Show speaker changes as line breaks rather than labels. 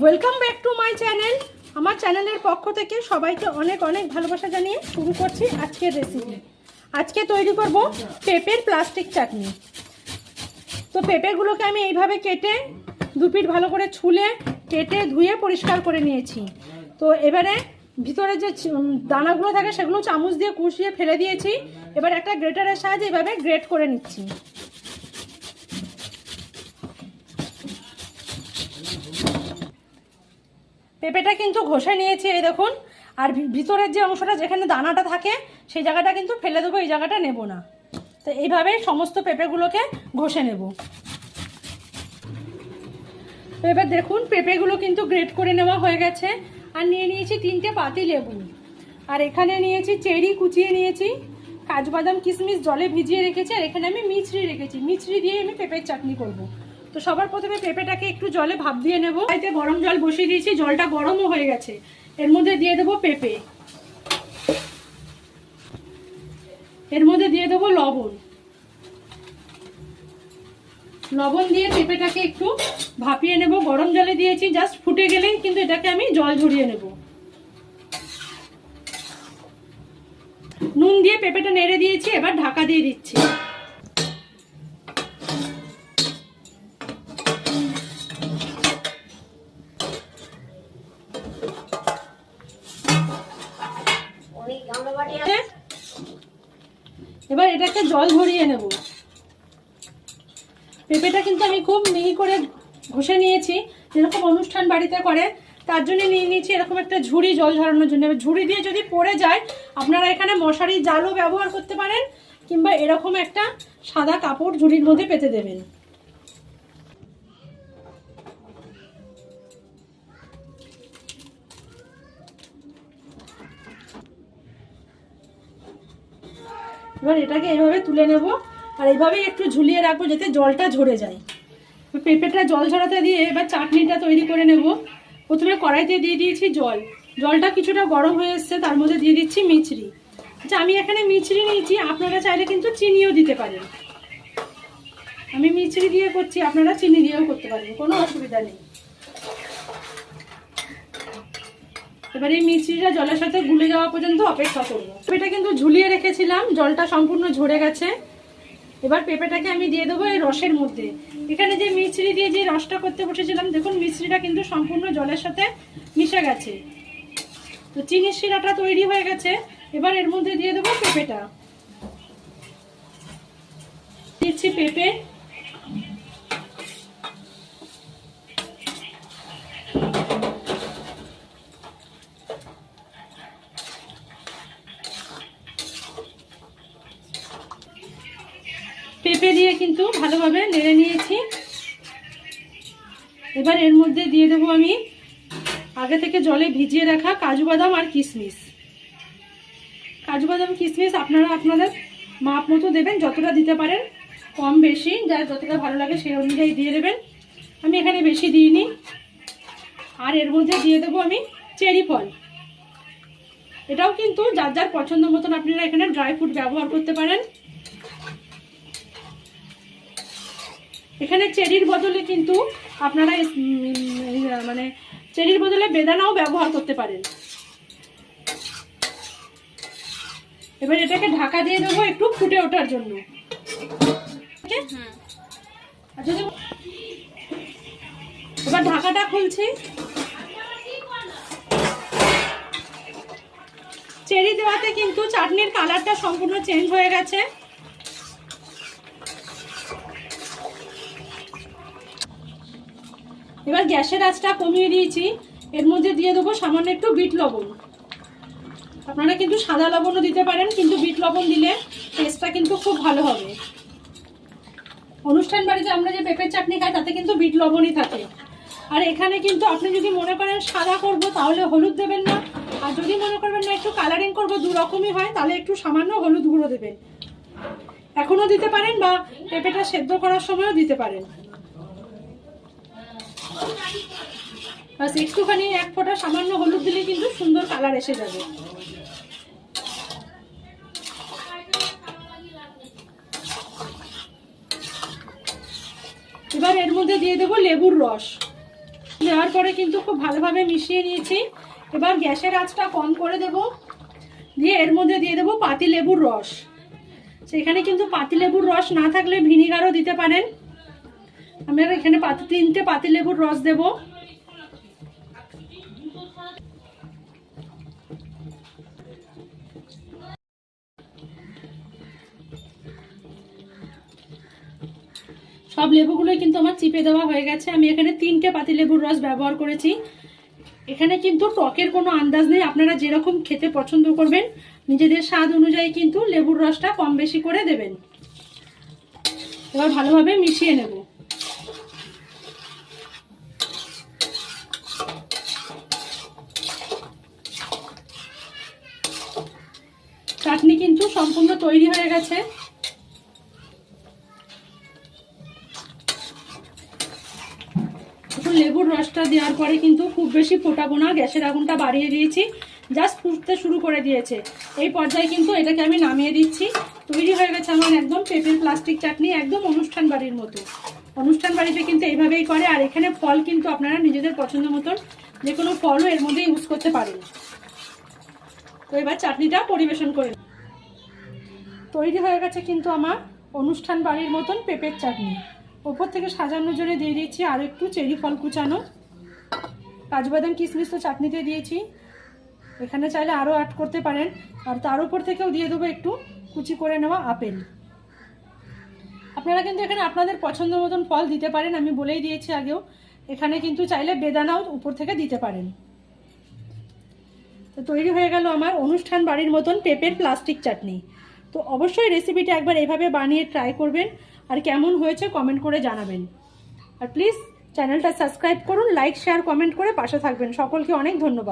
Welcome back to my channel. আমার চ্যানেলের পক্ষ থেকে সবাইকে অনেক অনেক ভালোবাসা জানিয়ে শুরু করছি আজকের রেসিপি। আজকে তৈরি করব পেঁপের প্লাস্টিক চাটনি। তো পেঁপেগুলোকে আমি এইভাবে কেটে দু পিঠ ভালো করে ছুলে কেটে ধুয়ে পরিষ্কার করে নিয়েছি। তো এবারে ভিতরে যে দানাগুলো থাকে সেগুলো চামচ দিয়ে কুচিয়ে ফেলে দিয়েছি। এবার একটা গ্রেটারের সাহায্যে এভাবে গ্রেট করে নিচ্ছি। পেঁপেটা কিন্তু ঘষে নিয়েছি, এই দেখুন। আর ভিতরের যে অংশটা যেখানে দানাটা থাকে সেই জায়গাটা কিন্তু ফেলে দেবো, এই জায়গাটা নেব না। তো এইভাবেই সমস্ত পেঁপেগুলোকে ঘষে নেব। তো এবার দেখুন পেঁপেগুলো কিন্তু গ্রেট করে নেওয়া হয়ে গেছে। আর নিয়ে নিয়েছি 3টে পাতি লেবু, আর এখানে নিয়েছি চেরি কুচিয়ে নিয়েছি, কাজু বাদাম কিশমিশ জলে ভিজিয়ে রেখেছি, আর এখানে আমি মিছরি রেখেছি। মিছরি দিয়ে আমি পেঁপের চাটনি করব। তো সবার প্রথমে পেঁপেটাকে একটু জলে ভাপ দিয়ে নেব। এতে গরম জল বসিয়ে দিয়েছি, জলটা গরমও হয়ে গেছে। এর মধ্যে দিয়ে দেবো পেঁপে, এর মধ্যে দিয়ে দেবো লবণ। লবণ দিয়ে পেঁপেটাকে একটু ভাপিয়ে নেব। গরম জলে দিয়েছি, জাস্ট ফুটে গেলেই কিন্তু এটাকে আমি জল ঝরিয়ে নেব। নুন দিয়ে পেঁপেটা নেড়ে দিয়েছি, এবার ঢাকা দিয়ে দিচ্ছি। এবার এটাকে জল ঝরিয়ে নেব। পেঁপেটা কিন্তু আমি খুব মিহি করে ঘষে নিয়েছি, যেরকম অনুষ্ঠান বাড়িতে করে তার জন্য নিয়ে নিয়েছি এরকম একটা ঝুড়ি জল ঝরানোর জন্য। ঝুড়ি দিয়ে যদি পড়ে যায় আপনারা এখানে মশারি জালও ব্যবহার করতে পারেন, কিংবা এরকম একটা সাদা কাপড় ঝুড়ির মধ্যে পেতে দেবেন। এবার এটাকে এইভাবে তুলে নেব, আর এইভাবেই একটু ঝুলিয়ে রাখবো যাতে জলটা ঝরে যায়। পেঁপেটা জল ঝরাতে দিয়ে এবার চাটনিটা তৈরি করে নেব। প্রথমে কড়াইতে দিয়ে দিয়েছি জল, জলটা কিছুটা গরম হয়ে এসছে, তার মধ্যে দিয়ে দিচ্ছি মিছরি। আচ্ছা, আমি এখানে মিছরি নিয়েছি, আপনারা চাইলে কিন্তু চিনিও দিতে পারেন। আমি মিছরি দিয়ে করছি, আপনারা চিনি দিয়েও করতে পারেন, কোনো অসুবিধা নেই। এবার এই মিছরিটা জলের সাথে গুলে যাওয়া পর্যন্ত অপেক্ষা করব। পেঁপেটা কিন্তু ঝুলিয়ে রেখেছিলাম, জলটা সম্পূর্ণ ঝরে গেছে। এবার পেঁপেটাকে আমি দিয়ে দেবো এই রসের মধ্যে। এখানে যে মিছরি দিয়ে যে রসটা করতে বসেছিলাম, দেখুন মিছরিটা কিন্তু সম্পূর্ণ জলের সাথে মিশে গেছে। তো চিনির শিরাটা তৈরি হয়ে গেছে। এবার এর মধ্যে দিয়ে দেবো পেঁপেটা। দিচ্ছি পেঁপে, পেঁপে দিয়ে কিন্তু ভালোভাবে নেড়ে নিয়েছি। এবার এর মধ্যে দিয়ে দেবো আমি আগে থেকে জলে ভিজিয়ে রাখা কাজু বাদাম আর কিশমিশ। কাজু বাদাম কিশমিশ আপনারা আপনাদের মাপ মতো দেবেন, যতটা দিতে পারেন, কম বেশি যার যতটা ভালো লাগে সেই অনুযায়ী দিয়ে দেবেন। আমি এখানে বেশি দিইনি। আর এর মধ্যে দিয়ে দেবো আমি চেরি ফল। এটাও কিন্তু যার যার পছন্দ মতন আপনারা এখানে ড্রাই ফ্রুট ব্যবহার করতে পারেন। এখানে চেরির বদলে কিন্তু আপনারা মানে চেরির বদলে বেদানাও ব্যবহার করতে পারেন। এবার এটাকে ঢাকা দিয়ে দেবো একটু ফুটে ওঠার জন্য। এবার ঢাকাটা খুলছি। চেরি দেওয়াতে কিন্তু চাটনির কালারটা সম্পূর্ণ চেঞ্জ হয়ে গেছে। এবার গ্যাসের আঁচটা কমিয়ে দিয়েছি। এর মধ্যে দিয়ে দেবো সামান্য একটু বিট লবণ। আপনারা কিন্তু সাদা লবণও দিতে পারেন, কিন্তু বিট লবণ দিলে টেস্টটা কিন্তু খুব ভালো হবে। অনুষ্ঠান বাড়িতে আমরা যে পেঁপের চাটনি খাই তাতে কিন্তু বিট লবণই থাকে। আর এখানে কিন্তু আপনি যদি মনে করেন সাদা করব তাহলে হলুদ দেবেন না, আর যদি মনে করবেন না একটু কালারিং করব, দু রকমই হয়, তাহলে একটু সামান্য হলুদ গুঁড়ো দেবেন। এখনও দিতে পারেন বা পেঁপেটা সেদ্ধ করার সময়ও দিতে পারেন। বাস একটুখানি এক ফোঁটা সামান্য হলুদ দিলে কিন্তু সুন্দর কালার এসে যাবে। এবার এর মধ্যে দিয়ে দেবো লেবুর রস। দেওয়ার পরে কিন্তু খুব ভালোভাবে মিশিয়ে নিয়েছি। এবার গ্যাসের আঁচটা কম করে দেব, দিয়ে এর মধ্যে দিয়ে দেবো পাতিলেবুর রস। সেখানে কিন্তু পাতিলেবুর রস না থাকলে ভিনিগারও দিতে পারেন। আমি এখানে 3টে পাতিলেবুর রস দেব। সব লেবুগুলোই কিন্তু আমার চিপে দেওয়া হয়ে গেছে। আমি এখানে 3টে পাতিলেবুর রস ব্যবহার করেছি। এখানে কিন্তু টকের কোনো আন্দাজ নেই, আপনারা যেরকম খেতে পছন্দ করবেন নিজেদের স্বাদ অনুযায়ী কিন্তু লেবুর রসটা কম বেশি করে দেবেন। এবার ভালোভাবে মিশিয়ে নেব। চাটনি কিন্তু সম্পূর্ণ তৈরি হয়ে গেছে। লেবুর রসটা দেওয়ার পরে কিন্তু খুব বেশি ফোটাবো না, গ্যাসের আগুনটা বাড়িয়ে দিয়েছি, জাস্ট ফুটতে শুরু করে দিয়েছে। এই পর্যায়ে কিন্তু এটাকে আমি নামিয়ে দিচ্ছি। তৈরি হয়ে গেছে আমার একদম পেঁপের প্লাস্টিক চাটনি, একদম অনুষ্ঠান বাড়ির মতো। অনুষ্ঠান বাড়িতে কিন্তু এইভাবেই করে। আর এখানে ফল কিন্তু আপনারা নিজেদের পছন্দ মতন যে কোনো ফলও এর মধ্যে ইউজ করতে পারেন। তো এবার চাটনিটা পরিবেশন করে তৈরি হয়ে গেছে কিন্তু আমার অনুষ্ঠান বাড়ির মতন পেঁপের চাটনি। ওপর থেকে সাজানোর জন্য দিয়ে দিয়েছি আর একটু চেরি ফল কুচানো, কাজু বাদাম কিশমিশ তো চাটনিতে দিয়েছি, এখানে চাইলে আরও অ্যাড করতে পারেন। আর তার উপর থেকেও দিয়ে দেবো একটু কুচি করে নেওয়া আপেল। আপনারা কিন্তু এখানে আপনাদের পছন্দ মতন ফল দিতে পারেন, আমি বলেই দিয়েছি আগেও। এখানে কিন্তু চাইলে বেদানাও উপর থেকে দিতে পারেন। তো তৈরি হয়ে গেল আমার অনুষ্ঠান বাড়ির মতন পেঁপের প্লাস্টিক চাটনি। তো অবশ্যই রেসিপিটা একবার এইভাবে বানিয়ে ট্রাই করবেন, আর কেমন হয়েছে কমেন্ট করে জানাবেন। আর প্লিজ চ্যানেলটা সাবস্ক্রাইব করুন, লাইক শেয়ার কমেন্ট করে পাশে থাকবেন। সকলকে অনেক ধন্যবাদ।